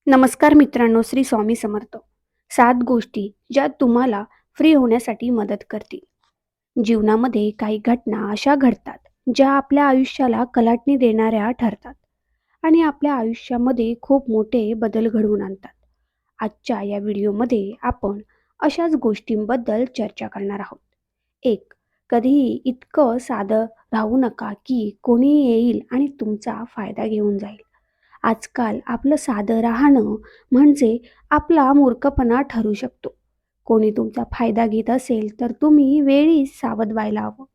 नमस्कार मित्रांनो, श्री स्वामी समर्थ. 7 गोष्टी ज्या तुम्हाला फ्री होण्यासाठी मदत करतील. जीवनामध्ये काही घटना अशा घडतात, ज्या आपल्या आयुष्याला कलाटणी देणाऱ्या ठरतात आणि आपल्या आयुष्यामध्ये खूप मोठे बदल घडवून आणतात. आजच्या या व्हिडिओमध्ये आपण अशाच गोष्टींबद्दल चर्चा करणार आहोत. 1. कधीही इतकं साधं राहू नका, की कोणीही येईल आणि तुमचा फायदा घेऊन जाईल. आजकाल आपलं साधं राहणं म्हणजे आपला मूर्खपणा ठरू शकतो. कोणी तुमचा फायदा घेत असेल तर तुम्ही वेळीच सावध व्हायला हवं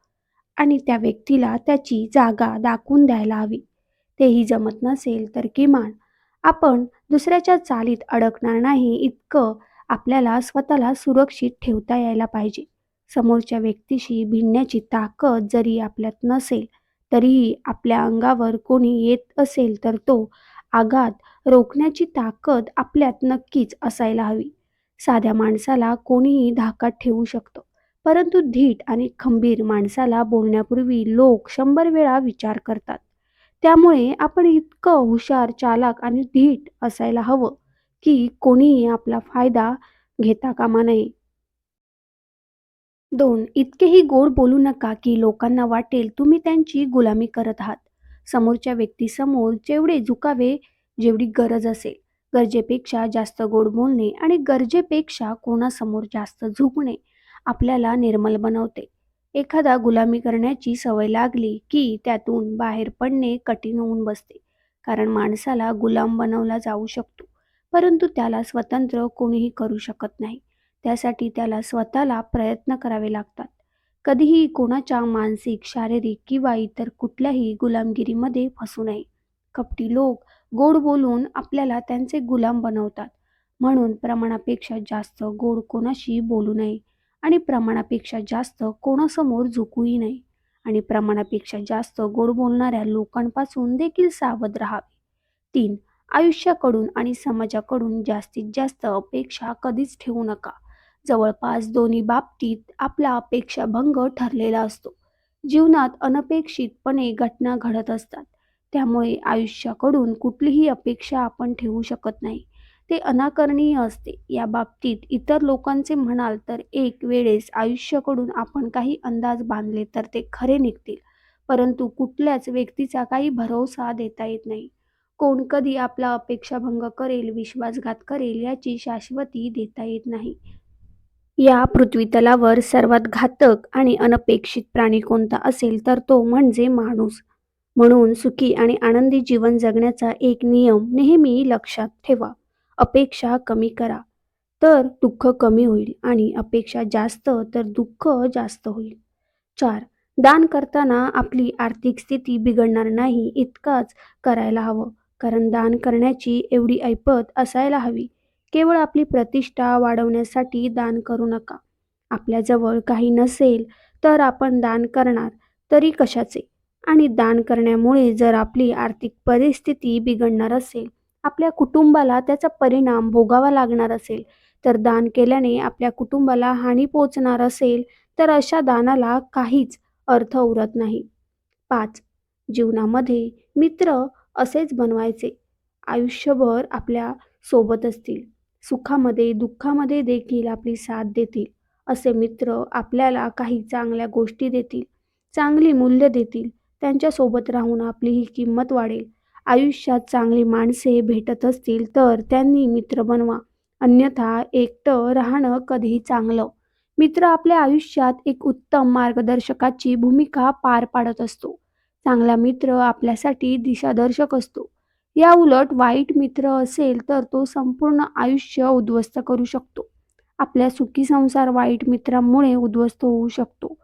आणि त्या व्यक्तीला त्याची जागा दाखवून द्यायला हवी. तेही जमत नसेल तर किमान आपण दुसऱ्याच्या चालीत अडकणार नाही इतकं आपल्याला स्वतःला सुरक्षित ठेवता यायला पाहिजे. समोरच्या व्यक्तीशी भिडण्याची ताकद जरी आपल्यात नसेल तरीही आपल्या अंगावर कोणी येत असेल तर तो आघात रोखण्याची ताकद आपल्यात नक्कीच असायला हवी. साध्या माणसाला कोणीही धाकात ठेवू शकतं, परंतु धीट आणि खंबीर माणसाला बोलण्यापूर्वी लोक 100 वेळा विचार करतात. त्यामुळे आपण इतकं हुशार, चालाक आणि धीट असायला हवं, की कोणीही आपला फायदा घेता कामा नये. 2. इतकेही गोड बोलू नका की लोकांना वाटेल तुम्ही त्यांची गुलामी करत आहात. समोरच्या व्यक्तीसमोर जेवढे झुकावे जेवढी गरज असेल, गरजेपेक्षा जास्त गोड बोलणे आणि गरजेपेक्षा कोणासमोर जास्त झुकणे आपल्याला निर्मल बनवते. एखादा गुलामी करण्याची सवय लागली की त्यातून बाहेर पडणे कठीण होऊन बसते. कारण माणसाला गुलाम बनवला जाऊ शकतो, परंतु त्याला स्वतंत्र कोणीही करू शकत नाही. त्यासाठी त्याला स्वतःला प्रयत्न करावे लागतात. कधीही कोणाच्या मानसिक, शारीरिक किंवा इतर कुठल्याही गुलामगिरीमध्ये फसू नये. कपटी लोक गोड बोलून आपल्याला त्यांचे गुलाम बनवतात. म्हणून प्रमाणापेक्षा जास्त गोड कोणाशी बोलू नये आणि प्रमाणापेक्षा जास्त कोणासमोर झुकूही नये आणि प्रमाणापेक्षा जास्त गोड बोलणाऱ्या लोकांपासून देखील सावध राहावे. 3. आयुष्याकडून आणि समाजाकडून जास्तीत जास्त अपेक्षा कधीच ठेवू नका. जवळपास दोन्ही बाबतीत आपला अपेक्षाभंग ठरलेला असतो. जीवनात अनपेक्षितपणे घटना घडत असतात. त्यामुळे आयुष्याकडून कुठलीही अपेक्षा आपण ठेवू शकत नाही. ते अनाकरणीय असते. या बाबतीत इतर लोकांचे म्हणाल तर एक वेळेस आयुष्याकडून आपण काही अंदाज बांधले तर ते खरे निघतील. परंतु कुठल्याच व्यक्तीचा काही भरवसा देता येत नाही. कोण कधी आपला अपेक्षाभंग करेल, विश्वासघात करेल याची शाश्वती देता येत नाही. या पृथ्वीतलावर सर्वात घातक आणि अनपेक्षित प्राणी कोणता असेल तर तो म्हणजे माणूस. म्हणून सुखी आणि आनंदी जीवन जगण्याचा एक नियम नेहमी लक्षात ठेवा. अपेक्षा कमी करा तर दुःख कमी होईल आणि अपेक्षा जास्त तर दुःख जास्त होईल. 4. दान करताना आपली आर्थिक स्थिती बिघडणार नाही इतकंच करायला हवं. कारण दान करण्याची एवढी ऐपत असायला हवी. केवळ आपली प्रतिष्ठा वाढवण्यासाठी दान करू नका. आपल्याजवळ काही नसेल तर आपण दान करणार तरी कशाचे? आणि दान करण्यामुळे जर आपली आर्थिक परिस्थिती बिघडणार असेल, आपल्या कुटुंबाला त्याचा परिणाम भोगावा लागणार असेल, तर दान केल्याने आपल्या कुटुंबाला हानी पोहोचणार असेल, तर अशा दानाला काहीच अर्थ उरत नाही. 5. जीवनामध्ये मित्र असेच बनवायचे, आयुष्यभर आपल्या सोबत असतील. सुखामध्ये, दुःखामध्ये देखील आपली साथ देतील. असे मित्र आपल्याला काही चांगल्या गोष्टी देतील, चांगली मूल्य देतील. त्यांच्यासोबत राहून आपली ही किंमत वाढेल. आयुष्यात चांगली माणसे भेटत असतील तर त्यांनी मित्र बनवा. अन्यथा एकटं राहणं कधीही चांगलं. मित्र आपल्या आयुष्यात एक उत्तम मार्गदर्शकाची भूमिका पार पाडत असतो. चांगला मित्र आपल्यासाठी दिशादर्शक असतो. या उलट वाईट मित्र असेल तर तो संपूर्ण आयुष्य उद्ध्वस्त करू शकतो. आपल्या सुखी संसार वाईट मित्रांमुळे उद्ध्वस्त होऊ शकतो.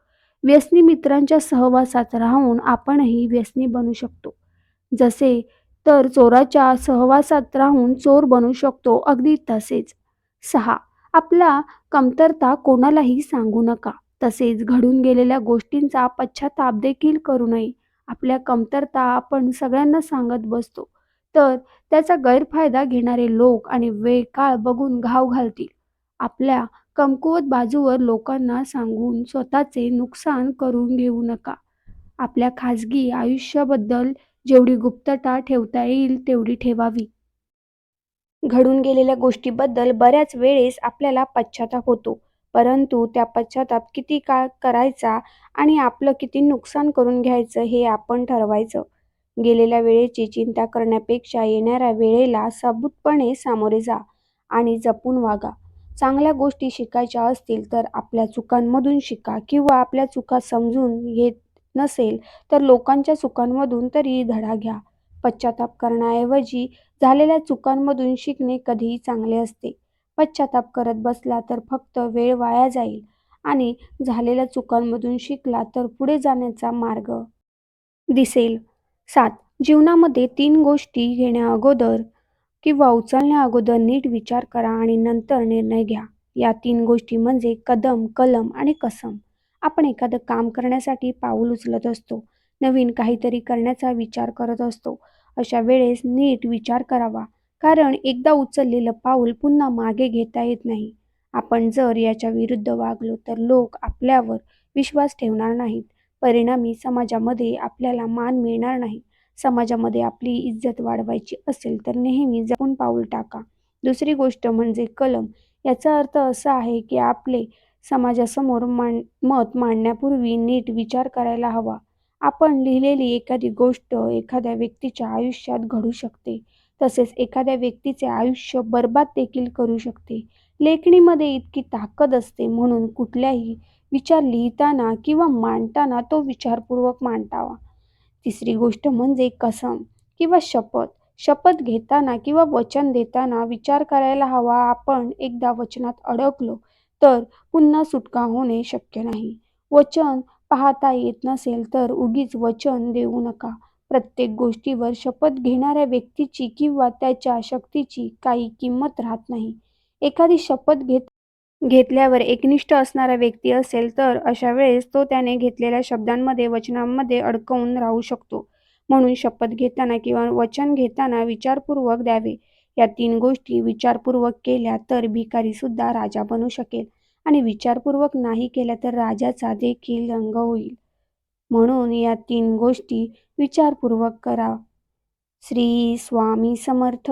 व्यसनी मित्रांच्या सहवासात राहून आपणही व्यसनी बनू शकतो. जसे तर चोराच्या सहवासात राहून चोर बनू शकतो, अगदी तसेच. 6. आपला कमतरता कोणालाही सांगू नका. तसेच घडून गेलेल्या गोष्टींचा पश्चाताप देखील करू नये. आपल्या कमतरता आपण सगळ्यांना सांगत बसतो तर त्याचा गैरफायदा घेणारे लोक आणि वेळ काळ बघून घाव घालतील. आपल्या कमकुवत बाजूवर लोकांना सांगून स्वतःचे नुकसान करून घेऊ नका. आपल्या खाजगी आयुष्याबद्दल जेवढी गुप्तता ठेवता येईल तेवढी ठेवावी. घडून गेलेल्या गोष्टीबद्दल बऱ्याच वेळेस आपल्याला पश्चाताप होतो. परंतु त्या पश्चाताप किती काळ करायचा आणि आपलं किती नुकसान करून घ्यायचं हे आपण ठरवायचं. गेलेल्या वेळेची चिंता करण्यापेक्षा येणाऱ्या वेळेला सबूतपणे सामोरे जा आणि जपून वागा. चांगल्या गोष्टी शिकायच्या असतील तर आपल्या चुकांमधून शिका किंवा आपल्या चुका समजून घेत नसेल तर लोकांच्या चुकांमधून तरी धडा घ्या. पश्चाताप करण्याऐवजी झालेल्या चुकांमधून शिकणे कधीही चांगले असते. पश्चाताप करत बसला तर फक्त वेळ वाया जाईल आणि झालेल्या चुकांमधून शिकला तर पुढे जाण्याचा मार्ग दिसेल. 7. जीवनामध्ये 3 गोष्टी घेण्याअगोदर किंवा उचलण्याअगोदर नीट विचार करा आणि नंतर निर्णय घ्या. या 3 गोष्टी म्हणजे कदम, कलम आणि कसम. आपण एखादं काम करण्यासाठी पाऊल उचलत असतो. नवीन काहीतरी करण्याचा विचार करत असतो. अशा वेळेस नीट विचार करावा. कारण एकदा उचललेलं पाऊल पुन्हा मागे घेता येत नाही. आपण जर याच्या विरुद्ध वागलो तर लोक आपल्यावर विश्वास ठेवणार नाहीत. परिणामी समाजामध्ये आपल्याला मान मिळणार नाही. समाजामध्ये आपली इज्जत वाढवायची असेल तर नेहमी जपून पाऊल टाका. दुसरी गोष्ट म्हणजे कलम. याचा अर्थ असा आहे की आपले समाजासमोर मत मांडण्यापूर्वी नीट विचार करायला हवा. आपण लिहिलेली एखादी गोष्ट एखाद्या व्यक्तीच्या आयुष्यात घडू शकते. तसेच एखाद्या व्यक्तीचे आयुष्य बर्बाद देखील करू शकते. लेखणीमध्ये इतकी ताकद असते म्हणून कुठल्याही विचार लिहिताना किंवा मांडताना तो विचारपूर्वक मांडावा. तिसरी गोष्ट म्हणजे कसम किंवा शपथ. शपथ घेताना किंवा वचन देताना विचार करायला हवा. आपण एकदा वचनात अडकलो तर पुन्हा सुटका होणे शक्य नाही. वचन पाहता येत नसेल तर उगीच वचन देऊ नका. प्रत्येक गोष्टीवर शपथ घेणाऱ्या व्यक्तीची किंवा त्याच्या शक्तीची काही किंमत राहत नाही. एखादी शपथ घेतल्यावर एकनिष्ठ असणारा व्यक्ती असेल तर अशा वेळेस तो त्याने घेतलेल्या शब्दांमध्ये वचनांमध्ये अडकवून राहू शकतो. म्हणून शपथ घेताना किंवा वचन घेताना विचारपूर्वक द्यावे. या 3 गोष्टी विचारपूर्वक केल्या तर भिकारी सुद्धा राजा बनू शकेल आणि विचारपूर्वक नाही केल्या तर राजाचा देखील रंग होईल. म्हणून या 3 गोष्टी विचारपूर्वक करा. श्री स्वामी समर्थ.